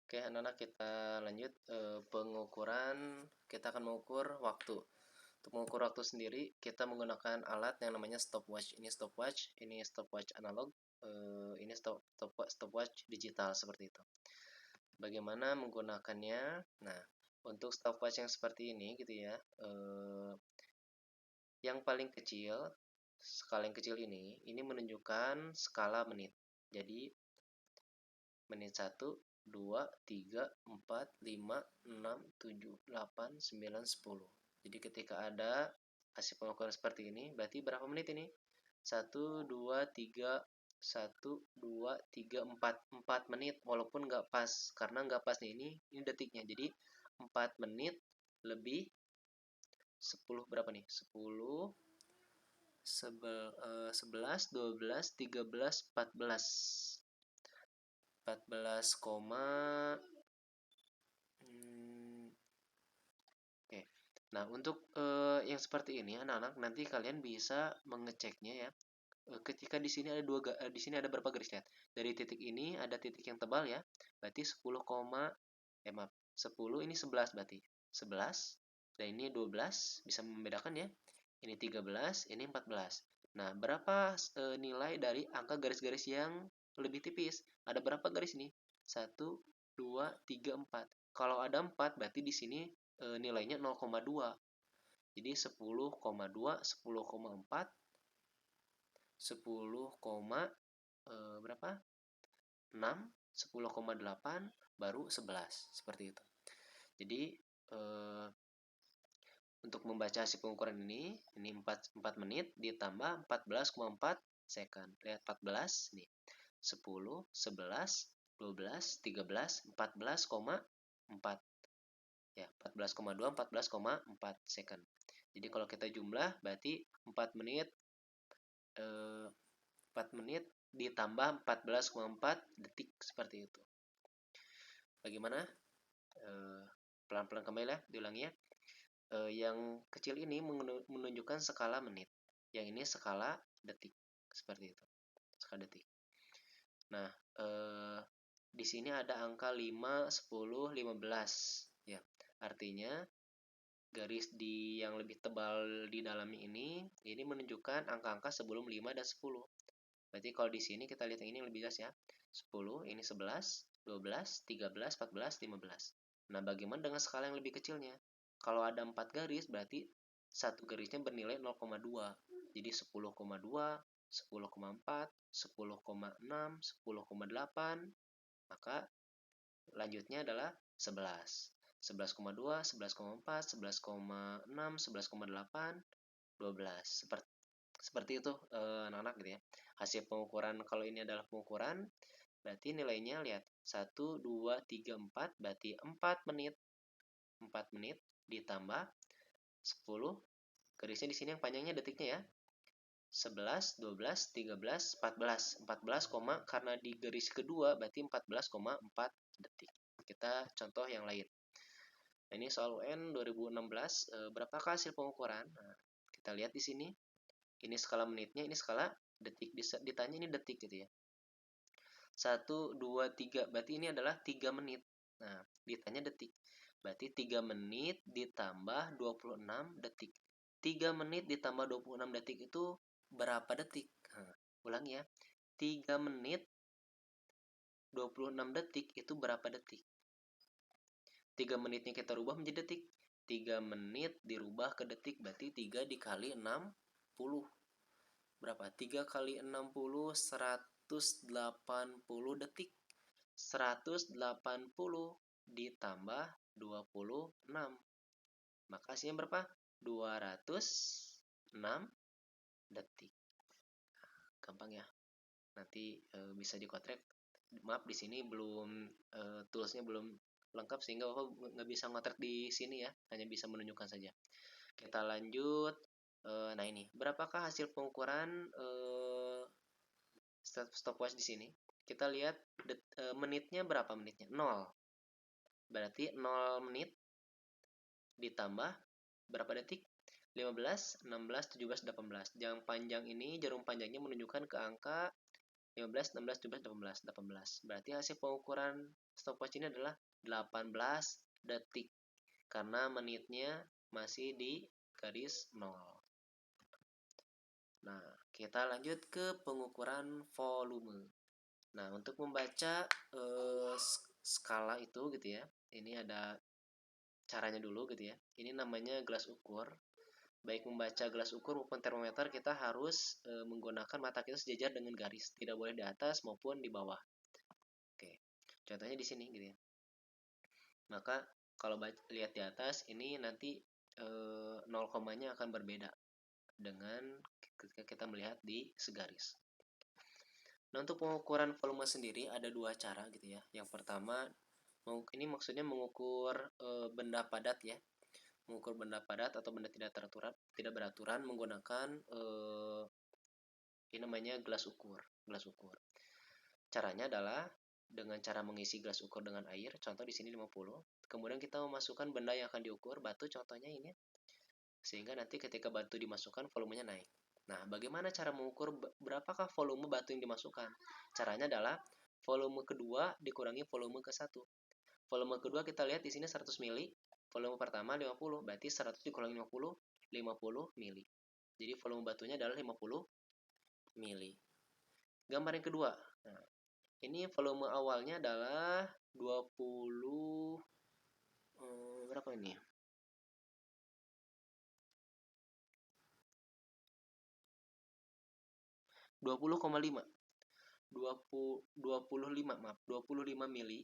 Oke, anak-anak kita lanjut pengukuran. Kita akan mengukur waktu. Untuk mengukur waktu sendiri, kita menggunakan alat yang namanya stopwatch. Ini stopwatch analog, ini stopwatch digital seperti itu. Bagaimana menggunakannya? Nah, untuk stopwatch yang seperti ini gitu ya, yang paling kecil, skala yang kecil ini menunjukkan skala menit. Jadi menit 1, 2, 3, 4, 5, 6, 7, 8, 9, 10. Jadi ketika ada hasil pengukuran seperti ini, berarti berapa menit ini? 1, 2, 3, 1, 2, 3, 4. 4 menit, walaupun nggak pas. Karena nggak pas nih, ini detiknya. Jadi 4 menit lebih 10 berapa nih? 10, 11, 12, 13, 14. 14, oke. Nah, untuk yang seperti ini anak-anak nanti kalian bisa mengeceknya ya. Ketika di sini ada di sini ada berapa garis lihat. Dari titik ini ada titik yang tebal ya. Berarti 10, maaf. 10 ini 11 berarti. 11 dan ini 12 bisa membedakan ya. Ini 13, ini 14. Nah, berapa nilai dari angka garis-garis yang lebih tipis? Ada berapa garis ini? 1, 2, 3, 4. Kalau ada 4 berarti di sini nilainya 0,2. Jadi 10,2, 10,4, 10, berapa? 6, 10,8 baru 11 seperti itu. Jadi untuk membaca hasil pengukuran ini 4 menit ditambah 14,4 second. Lihat 14 nih. 10, 11, 12, 13, 14,4 ya, 14,2, 14,4 second. Jadi kalau kita jumlah berarti 4 menit 4 menit ditambah 14,4 detik seperti itu. Bagaimana? Pelan-pelan kembali ya, diulangi ya. Yang kecil ini menunjukkan skala menit. Yang ini skala detik. Seperti itu. Skala detik. Nah, di sini ada angka 5, 10, 15. Ya, artinya garis yang lebih tebal di dalamnya ini menunjukkan angka-angka sebelum 5 dan 10. Berarti kalau di sini kita lihat yang ini lebih jelas ya. 10, ini 11, 12, 13, 14, 15. Nah, bagaimana dengan skala yang lebih kecilnya? Kalau ada 4 garis, berarti satu garisnya bernilai 0,2. Jadi 10,2, 10,4, 10,6, 10,8, maka lanjutnya adalah 11. 11,2, 11,4, 11,6, 11,8, 12. Seperti itu anak-anak gitu ya. Hasil pengukuran kalau ini adalah pengukuran berarti nilainya lihat 1, 2, 3, 4 berarti 4 menit. 4 menit ditambah 10 garisnya di sini yang panjangnya detiknya ya. 11, 12, 13, 14. 14, karena di garis kedua berarti 14,4 detik. Kita contoh yang lain. Nah, ini soal UN 2016 berapakah hasil pengukuran? Nah, kita lihat di sini. Ini skala menitnya, ini skala detik. Ditanya ini detik gitu ya. 1, 2, 3. Berarti ini adalah 3 menit. Nah, ditanya detik. Berarti 3 menit ditambah 26 detik. 3 menit ditambah 26 detik itu berapa detik? Nah, ulangi ya. 3 menit 26 detik itu berapa detik? 3 menitnya kita rubah menjadi detik. 3 menit dirubah ke detik berarti 3 dikali 60. Berapa? 3 kali 60, 180 detik. 180 ditambah 26. Maka hasilnya berapa? 206 detik. Gampang ya. Nanti bisa dikotrek. Maaf di sini belum toolsnya belum lengkap sehingga Bapak nggak bisa ngotrek di sini ya. Hanya bisa menunjukkan saja. Kita lanjut. Nah ini, berapakah hasil pengukuran stopwatch di sini? Kita lihat menitnya berapa menitnya? 0. Berarti 0 menit ditambah berapa detik? 15, 16, 17, 18. Jarum panjang ini, jarum panjangnya menunjukkan ke angka 15, 16, 17, 18, 18. Berarti hasil pengukuran stopwatch ini adalah 18 detik karena menitnya masih di garis 0. Nah, kita lanjut ke pengukuran volume. Nah, untuk membaca skala itu gitu ya. Ini ada caranya dulu gitu ya. Ini namanya gelas ukur. Baik membaca gelas ukur maupun termometer, kita harus menggunakan mata kita sejajar dengan garis, tidak boleh di atas maupun di bawah. Oke, contohnya di sini gitu ya. Maka kalau lihat di atas ini nanti 0 komanya akan berbeda dengan ketika kita melihat di segaris. Nah, untuk pengukuran volume sendiri ada dua cara gitu ya. Yang pertama, ini maksudnya mengukur benda padat ya. Mengukur benda padat atau benda tidak beraturan menggunakan ini namanya gelas ukur. Caranya adalah dengan cara mengisi gelas ukur dengan air, contoh di sini 50. Kemudian kita memasukkan benda yang akan diukur, batu contohnya ini. Sehingga nanti ketika batu dimasukkan volumenya naik. Nah, bagaimana cara mengukur berapakah volume batu yang dimasukkan? Caranya adalah volume kedua dikurangi volume ke satu. Volume kedua kita lihat di sini 100 mili, volume pertama 50, berarti 100 dikurangi 50, 50 mili. Jadi volume batunya adalah 50 mili. Gambar yang kedua. Nah, ini volume awalnya adalah 20 berapa ini? 20,5. 25 mili.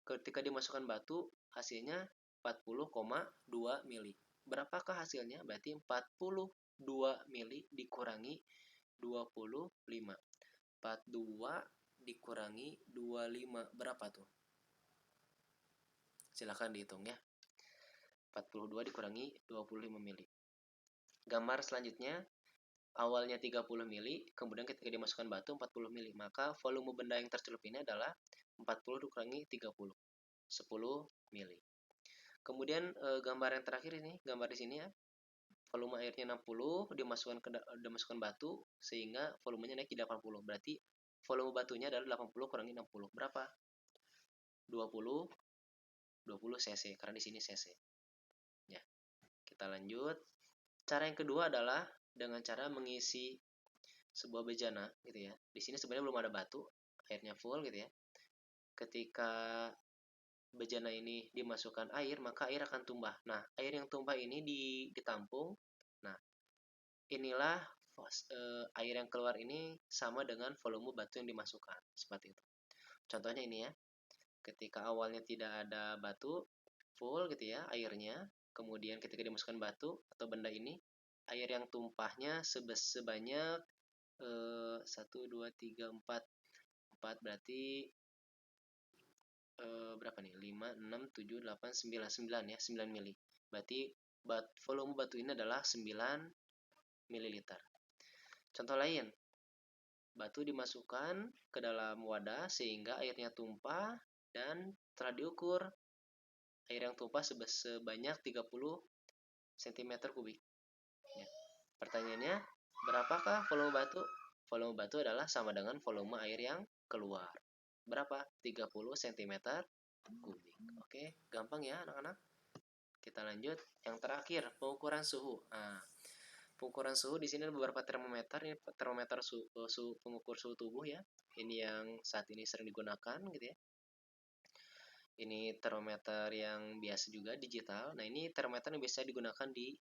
Ketika dimasukkan batu, hasilnya 40,2 mili. Berapakah hasilnya? Berarti 42 mili dikurangi 25. 42 dikurangi 25 berapa tuh? Silahkan dihitung ya. 42 dikurangi 25 mili. Gambar selanjutnya, awalnya 30 mili, kemudian ketika dimasukkan batu 40 mili, maka volume benda yang tercelup ini adalah 40 dikurangi 30, 10 mili. Kemudian gambar yang terakhir ini, gambar di sini ya, volume airnya 60, dimasukkan batu sehingga volumenya naik jadi 80. Berarti volume batunya adalah 80 kurangi 60. Berapa? 20 cc karena di sini cc. Ya. Kita lanjut. Cara yang kedua adalah dengan cara mengisi sebuah bejana gitu ya. Di sini sebenarnya belum ada batu, airnya full gitu ya. Ketika bejana ini dimasukkan air, maka air akan tumbah. Nah, air yang tumbah ini ditampung. Nah, inilah air yang keluar ini sama dengan volume batu yang dimasukkan. Seperti itu. Contohnya ini ya. Ketika awalnya tidak ada batu, full gitu ya airnya. Kemudian ketika dimasukkan batu atau benda ini, air yang tumpahnya sebanyak 1, 2, 3, 4. 4 berarti berapa nih? 5, 6, 7, 8, 9. 9 ya, 9 mili. Berarti volume batu ini adalah 9 mililiter. Contoh lain, batu dimasukkan ke dalam wadah sehingga airnya tumpah dan telah diukur air yang tumpah sebanyak 30 cm kubik. Ya. Pertanyaannya, berapakah volume batu? Volume batu adalah sama dengan volume air yang keluar. Berapa? 30 cm kubik. Oke, gampang ya anak-anak. Kita lanjut. Yang terakhir, pengukuran suhu. Nah, pengukuran suhu di sini ada beberapa termometer. Ini termometer pengukur suhu tubuh ya. Ini yang saat ini sering digunakan gitu ya. Ini termometer yang biasa juga digital. Nah, ini termometer yang biasa digunakan di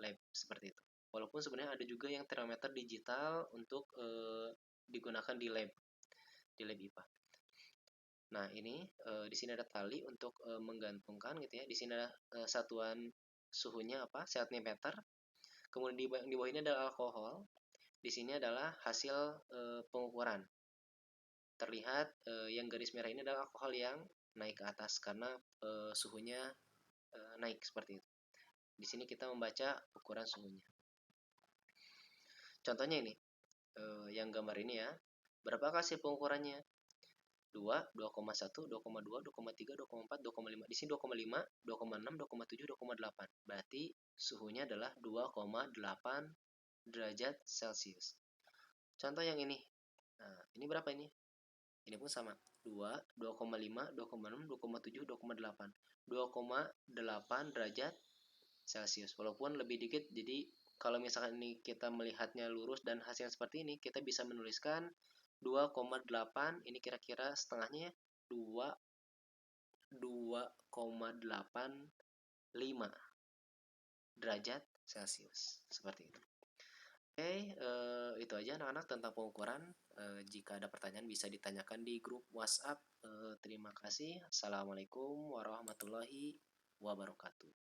lab seperti itu. Walaupun sebenarnya ada juga yang termometer digital untuk digunakan di lab IPA. Nah, ini di sini ada tali untuk menggantungkan gitu ya. Di sini ada satuan suhunya apa? Centimeter. Kemudian di bawah ini ada alkohol. Di sini adalah hasil pengukuran. Terlihat yang garis merah ini adalah alkohol yang naik ke atas karena suhunya naik seperti itu. Di sini kita membaca ukuran suhunya. Contohnya ini, yang gambar ini ya. Berapa hasil pengukurannya? 2, 2,1, 2,2, 2,3, 2,4, 2,5. Di sini 2,5, 2,6, 2,7, 2,8. Berarti suhunya adalah 2,8 derajat Celcius. Contoh yang ini, Nah, ini berapa ini? Ini pun sama. 2, 2,5, 2,6, 2,7, 2,8. 2,8 derajat Celcius. Walaupun lebih dikit, jadi kalau misalkan ini kita melihatnya lurus dan hasilnya seperti ini, kita bisa menuliskan 2,8, ini kira-kira setengahnya ya, 2,85 derajat Celcius. Seperti itu. Oke, itu aja anak-anak tentang pengukuran. Jika ada pertanyaan bisa ditanyakan di grup WhatsApp. Terima kasih. Assalamualaikum warahmatullahi wabarakatuh.